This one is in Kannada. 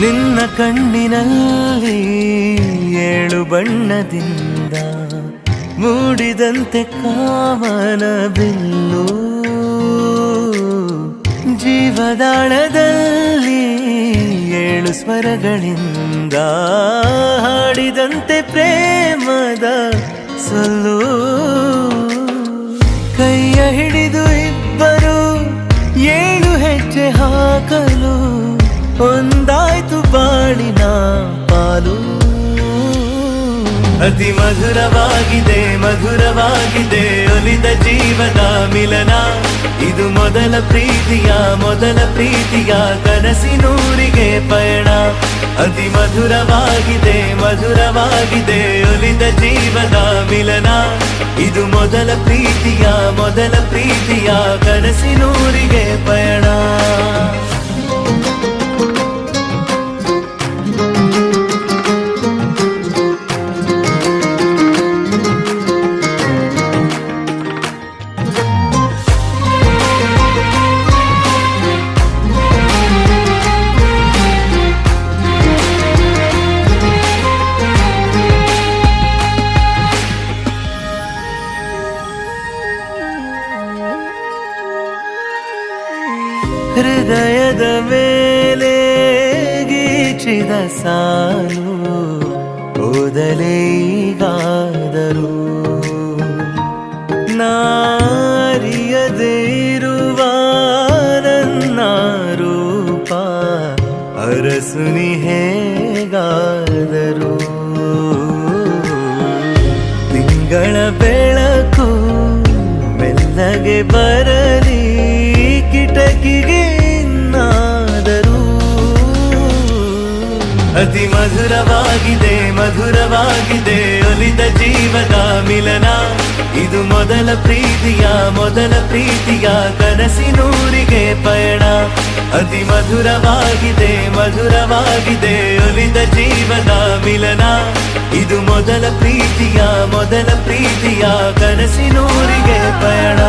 ನಿನ್ನ ಕಣ್ಣಿನಲ್ಲಿ ಏಳು ಬಣ್ಣದಿಂದ ಮೂಡಿದಂತೆ ಕಾಮನ ಬಿಲ್ಲು, ಜೀವದಾಳದಲ್ಲಿ ಏಳು ಸ್ವರಗಳಿಂದ ಹಾಡಿದಂತೆ ಪ್ರೇಮದ ಸೊಲ್ಲು. ಕೈಯ ಹಿಡಿದು ಇಬ್ಬರು ಏಳು ಹೆಜ್ಜೆ ಹಾಕಲು ಒಂದಾಯ್ತು ಬಾಳಿನ ಪಾಲು. ಅತಿ ಮಧುರವಾಗಿದೆ ಮಧುರವಾಗಿದೆ ಒಲಿದ ಜೀವದ ಮಿಲನ. ಇದು ಮೊದಲ ಪ್ರೀತಿಯ ಕನಸಿನೂರಿಗೆ ಪಯಣ. ಅತಿ ಮಧುರವಾಗಿದೆ ಮಧುರವಾಗಿದೆ ಒಲಿದ ಜೀವದ ಮಿಲನ. ಇದು ಮೊದಲ ಪ್ರೀತಿಯ ಕನಸಿನೂರಿಗೆ ಪಯಣ. ಹೃದಯದ ಮೇಲೆ ಗೀಚಿದ ಸಾಲು ಓದಲೇ ಈಗಾದರೂ ನಾರಿಯದೇ ಇರುವ ನನ್ನ ರೂಪ ಅರಸುನಿ ಹೇಗಾದರೂ. ತಿಂಗಳ ಬೆಳಕು ಮೆಲ್ಲಗೆ ಬರಲಿ ಕಿಟಕಿಗೆ ಇನ್ನಾದರೂ. ಅತಿ ಮಧುರವಾಗಿದೆ ಒಲಿದ ಜೀವದ ಮಿಲನ. ಇದು ಮೊದಲ ಪ್ರೀತಿಯ ಕನಸಿನೂರಿಗೆ ಪಯಣ. ಅತಿ ಮಧುರವಾಗಿದೆ ಒಲಿದ ಜೀವದ ಮಿಲನ. ಇದು ಮೊದಲ ಪ್ರೀತಿಯ ಕನಸಿನೂರಿಗೆ ಪಯಣ.